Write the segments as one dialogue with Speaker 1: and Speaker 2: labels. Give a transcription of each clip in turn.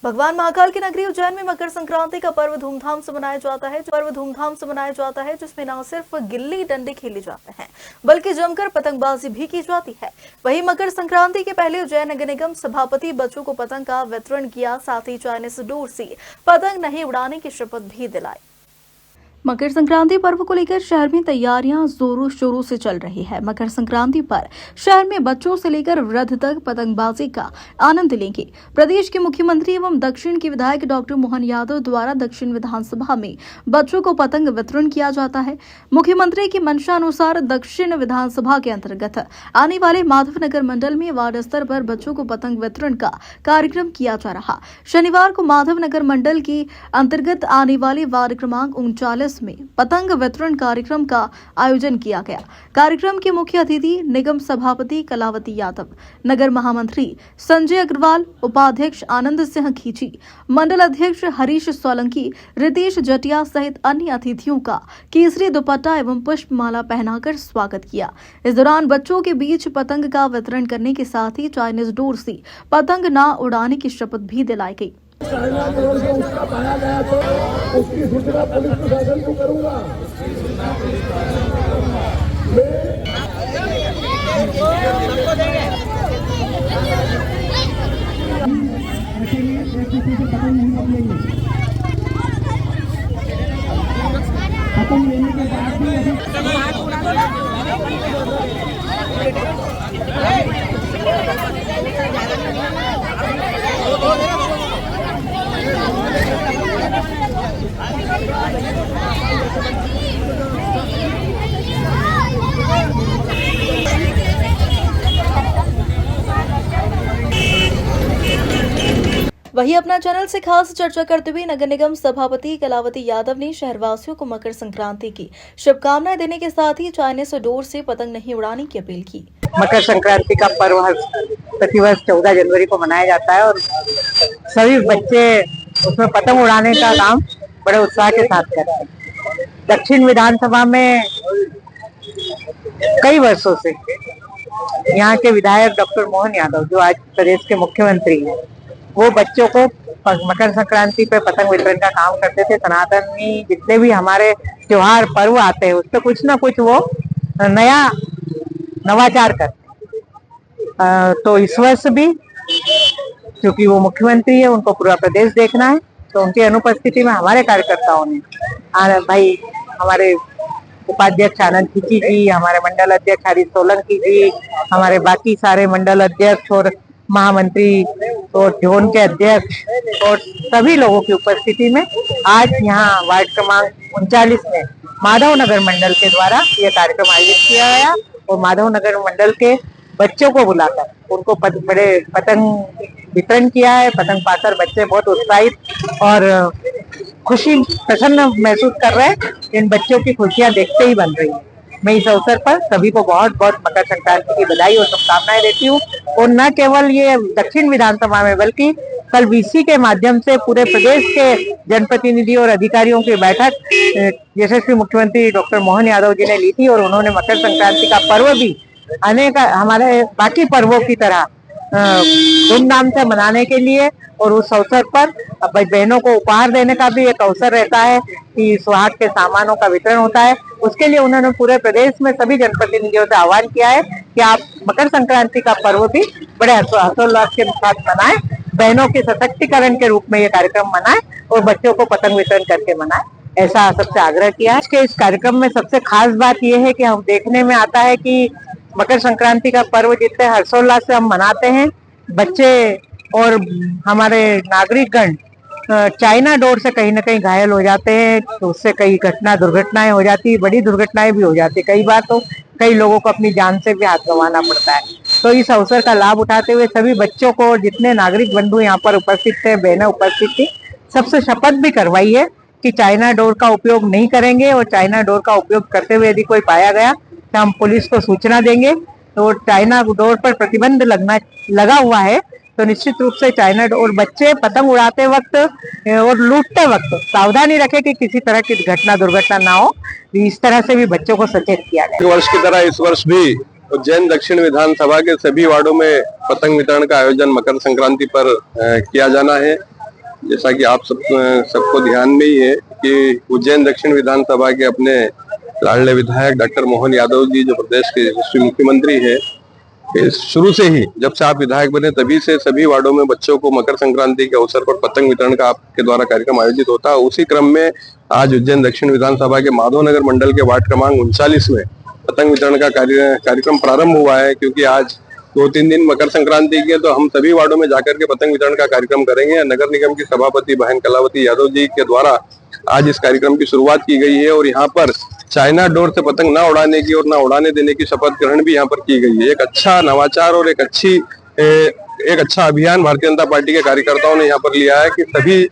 Speaker 1: भगवान महाकाल की नगरी उज्जैन में मकर संक्रांति का पर्व धूमधाम से मनाया जाता है जिसमें न सिर्फ गिल्ली डंडे खेले जाते हैं बल्कि जमकर पतंगबाजी भी की जाती है। वहीं मकर संक्रांति के पहले उज्जैन नगर निगम सभापति बच्चों को पतंग का वितरण किया, साथ ही चाइनीज डोर से पतंग नहीं उड़ाने की शपथ भी दिलाई। मकर संक्रांति पर्व को लेकर शहर में तैयारियां जोरों शोरों से चल रही है। मकर संक्रांति पर शहर में बच्चों से लेकर वृद्ध तक पतंगबाजी का आनंद लेंगे। प्रदेश के मुख्यमंत्री एवं दक्षिण के विधायक डॉक्टर मोहन यादव द्वारा दक्षिण विधानसभा में बच्चों को पतंग वितरण किया जाता है। मुख्यमंत्री की मंशा अनुसार दक्षिण विधानसभा के अंतर्गत आने वाले माधवनगर मंडल में वार्ड स्तर पर बच्चों को पतंग वितरण का कार्यक्रम किया जा रहा। शनिवार को माधवनगर मंडल के अंतर्गत आने वाले वार्ड क्रमांक 39 में पतंग वितरण कार्यक्रम का आयोजन किया गया। कार्यक्रम के मुख्य अतिथि निगम सभापति कलावती यादव, नगर महामंत्री संजय अग्रवाल, उपाध्यक्ष आनंद सिंह खींची, मंडल अध्यक्ष हरीश सोलंकी, रितेश जटिया सहित अन्य अतिथियों का केसरी दुपट्टा एवं पुष्पमाला पहनाकर स्वागत किया। इस दौरान बच्चों के बीच पतंग का वितरण करने के साथ ही चाइनीज डोर से पतंग न उड़ाने की शपथ भी दिलाई गई।
Speaker 2: चाइना डोर जो उसका पाया गया तो उसकी सूचना पुलिस प्रशासन को करूंगा। पतंग लेने के बाद
Speaker 1: वहीं अपना चैनल से खास चर्चा करते हुए नगर निगम सभापति कलावती यादव ने शहरवासियों को मकर संक्रांति की शुभकामनाएं देने के साथ ही चाइनीज डोर से पतंग नहीं उड़ाने की अपील की।
Speaker 3: मकर संक्रांति का पर्व प्रतिवर्ष 14 जनवरी को मनाया जाता है और सभी बच्चे उसमें पतंग उड़ाने का काम बड़े उत्साह के साथ करते हैं। दक्षिण विधानसभा में कई वर्षों से यहाँ के विधायक डॉक्टर मोहन यादव, जो आज प्रदेश के मुख्यमंत्री हैं, वो बच्चों को मकर संक्रांति पे पतंग वितरण का काम करते थे। सनातनी जितने भी हमारे त्योहार पर्व आते हैं उसपे कुछ ना कुछ वो नया नवाचार करते। तो इस वर्ष भी क्योंकि वो मुख्यमंत्री है, उनको पूरा प्रदेश देखना है, तो उनकी अनुपस्थिति में हमारे कार्यकर्ताओं ने भाई हमारे उपाध्यक्ष आनंद खींची जी, हमारे मंडल अध्यक्ष हरीश सोलंकी जी, हमारे बाकी सारे मंडल अध्यक्ष और महामंत्री और जोन के अध्यक्ष और सभी लोगों की उपस्थिति में आज यहाँ वार्ड क्रमांक 39 में माधवनगर मंडल के द्वारा यह कार्यक्रम आयोजित किया गया और माधवनगर मंडल के बच्चों को बुलाकर उनको बड़े पतंग वितरण किया है। पतंग पाकर बच्चे बहुत उत्साहित और खुशी प्रसन्न महसूस कर रहे हैं। इन बच्चों की खुशियां देखते ही बन रही है। मैं इस अवसर पर सभी को बहुत बहुत मकर संक्रांति की बधाई और शुभकामनाएं देती हूँ और न केवल ये दक्षिण विधानसभा में बल्कि कल वीसी के माध्यम से पूरे प्रदेश के जनप्रतिनिधि और अधिकारियों की बैठक यशस्वी मुख्यमंत्री डॉक्टर मोहन यादव जी ने ली थी और उन्होंने मकर संक्रांति का पर्व भी अनेक हमारे बाकी पर्वों की तरह धूमधाम से मनाने के लिए और उस अवसर पर बहनों को उपहार देने का भी एक अवसर रहता है कि सुहाग के सामानों का वितरण होता है। उसके लिए उन्होंने पूरे प्रदेश में सभी जनप्रतिनिधियों से आह्वान किया है कि आप मकर संक्रांति का पर्व भी बड़े हर्षोल्लास के साथ मनाएं, बहनों के सशक्तिकरण के रूप में ये कार्यक्रम मनाएं और बच्चों को पतंग वितरण करके मनाएं, ऐसा सबसे आग्रह किया है। इस कार्यक्रम में सबसे खास बात यह है कि हम देखने में आता है कि मकर संक्रांति का पर्व जितने हर्षोल्लास से हम मनाते हैं, बच्चे और हमारे नागरिकगण चाइना डोर से कहीं ना कहीं घायल हो जाते हैं, तो उससे कई दुर्घटनाएं हो जाती है, बड़ी दुर्घटनाएं भी हो जाती है। कई बार तो कई लोगों को अपनी जान से भी हाथ गंवाना पड़ता है। तो इस अवसर का लाभ उठाते हुए सभी बच्चों को, जितने नागरिक बंधु यहाँ पर उपस्थित थे, बहनें उपस्थित थी, सबसे शपथ भी करवाई है कि चाइना डोर का उपयोग नहीं करेंगे और चाइना डोर का उपयोग करते हुए यदि कोई पाया गया तो हम पुलिस को सूचना देंगे। तो चाइना डोर पर प्रतिबंध लगा हुआ है, तो निश्चित रूप से चाइना डोर बच्चे पतंग उड़ाते वक्त और लूटते वक्त सावधानी रखें कि किसी तरह की दुर्घटना ना हो। इस तरह से भी बच्चों को सचेत किया गया।
Speaker 4: वर्ष की तरह इस वर्ष भी उज्जैन दक्षिण विधानसभा के सभी वार्डों में पतंग वितरण का आयोजन मकर संक्रांति पर किया जाना है। जैसा कि आप सबको ध्यान में ही है कि उज्जैन दक्षिण विधानसभा के अपने लाडले विधायक डॉक्टर मोहन यादव जी जो प्रदेश के यशस्वी मुख्यमंत्री है, शुरू से ही जब से आप विधायक बने तभी से सभी वार्डों में बच्चों को मकर संक्रांति के अवसर पर पतंग वितरण का आपके द्वारा कार्यक्रम आयोजित होता है। उसी क्रम में आज उज्जैन दक्षिण विधानसभा के माधवनगर मंडल के वार्ड क्रमांक 39 में पतंग वितरण का कार्यक्रम प्रारंभ हुआ है। क्योंकि आज 2-3 दिन मकर संक्रांति के, तो हम सभी वार्डों में जाकर के पतंग वितरण का कार्यक्रम करेंगे। नगर निगम की सभापति बहन कलावती यादव जी के द्वारा आज इस कार्यक्रम की शुरुआत की गई है और यहाँ पर चाइना डोर से पतंग न उड़ाने की और न उड़ाने देने की शपथ ग्रहण भी यहाँ पर की गई है। एक अच्छा नवाचार और एक अच्छा अभियान भारतीय जनता पार्टी के कार्यकर्ताओं ने यहाँ पर लिया है कि सभी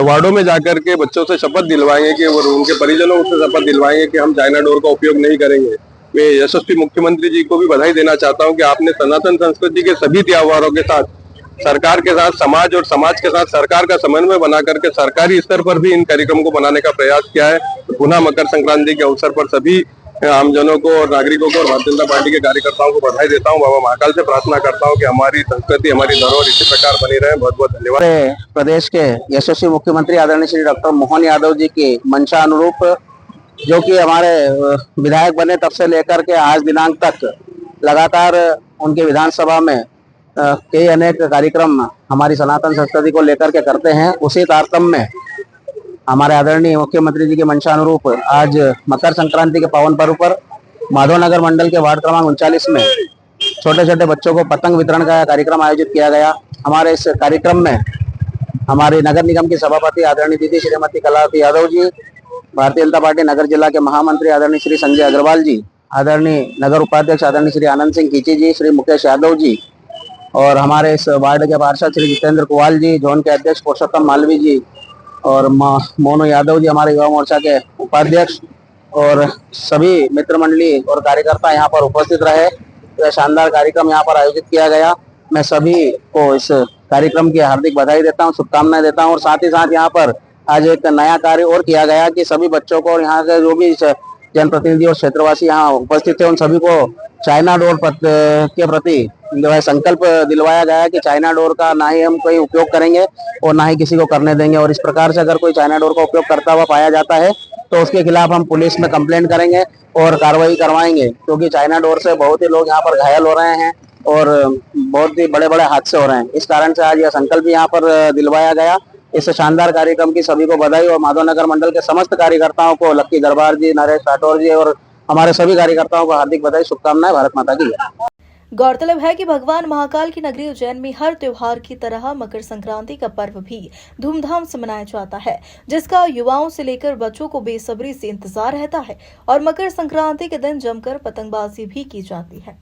Speaker 4: वार्डों में जाकर के बच्चों से शपथ दिलवाएंगे कि और उनके परिजनों से शपथ दिलवाएंगे कि हम चाइना डोर का उपयोग नहीं करेंगे। मैं यशस्वी मुख्यमंत्री जी को भी बधाई देना चाहता हूं कि आपने सनातन संस्कृति के सभी त्योहारों के साथ सरकार के साथ समाज और समाज के साथ सरकार का समन्वय बना करके सरकारी स्तर पर भी इन कार्यक्रम को बनाने का प्रयास किया है। तो पुनः मकर संक्रांति के अवसर पर सभी आमजनों को और नागरिकों को और भारतीय जनता पार्टी के कार्यकर्ताओं को बधाई देता हूं। बाबा महाकाल से प्रार्थना करता हूं कि हमारी संस्कृति, हमारी धरोहर इसी प्रकार बनी रहे। बहुत बहुत धन्यवाद।
Speaker 5: प्रदेश के यशस्वी मुख्यमंत्री आदरणीय श्री डॉक्टर मोहन यादव जी की मंशा अनुरूप, जो कि हमारे विधायक बने तब से लेकर के आज दिनांक तक लगातार उनके विधानसभा में कई अनेक कार्यक्रम हमारी सनातन संस्कृति को लेकर के करते हैं। उसी तारतम्य में हमारे आदरणीय मुख्यमंत्री जी की मंशा अनुरूप आज मकर संक्रांति के पावन पर्व पर माधवनगर मंडल के वार्ड क्रमांक 39 में छोटे छोटे बच्चों को पतंग वितरण का कार्यक्रम आयोजित किया गया। हमारे इस कार्यक्रम में हमारे नगर निगम की सभापति आदरणीय दीदी श्रीमती कलावती यादव जी, भारतीय जनता पार्टी नगर जिला के महामंत्री आदरणीय श्री संजय अग्रवाल जी, आदरणीय नगर उपाध्यक्ष आदरणीय श्री आनंद सिंह खींची जी, श्री मुकेश यादव जी और हमारे इस वार्ड के पार्षद श्री जितेंद्र कुवाल जी, जोन के अध्यक्ष पुरुषोत्तम मालवी जी और मोनू यादव जी, हमारे युवा मोर्चा के उपाध्यक्ष और सभी मित्र मंडली और कार्यकर्ता यहाँ पर उपस्थित रहे। यह शानदार कार्यक्रम यहाँ पर आयोजित किया गया। मैं सभी को इस कार्यक्रम की हार्दिक बधाई देता हूँ, शुभकामनाएं देता हूँ और साथ ही साथ यहाँ पर आज एक नया कार्य और किया गया कि सभी बच्चों को और यहाँ के जो भी जनप्रतिनिधि और क्षेत्रवासी यहाँ उपस्थित थे उन सभी को चाइना डोर के प्रति जो है संकल्प दिलवाया गया कि चाइना डोर का ना ही हम कोई उपयोग करेंगे और ना ही किसी को करने देंगे। और इस प्रकार से अगर कोई चाइना डोर का उपयोग करता हुआ पाया जाता है तो उसके खिलाफ हम पुलिस में कंप्लेंट करेंगे और कार्रवाई करवाएंगे, क्योंकि चाइना डोर से बहुत ही लोग यहाँ पर घायल हो रहे हैं और बहुत ही बड़े बड़े हादसे हो रहे हैं। इस कारण से आज यह संकल्प यहाँ पर दिलवाया गया। इस शानदार कार्यक्रम की सभी को बधाई और माधवनगर मंडल के समस्त कार्यकर्ताओं को, लक्की दरबार जी, नरेश राठौर जी और हमारे सभी कार्यकर्ताओं को हार्दिक बधाई, शुभकामनाएं। भारत माता की जय।
Speaker 1: गौरतलब है कि भगवान महाकाल की नगरी उज्जैन में हर त्योहार की तरह मकर संक्रांति का पर्व भी धूमधाम से मनाया जाता है, जिसका युवाओं से लेकर बच्चों को बेसब्री से इंतजार रहता है और मकर संक्रांति के दिन जमकर पतंगबाजी भी की जाती है।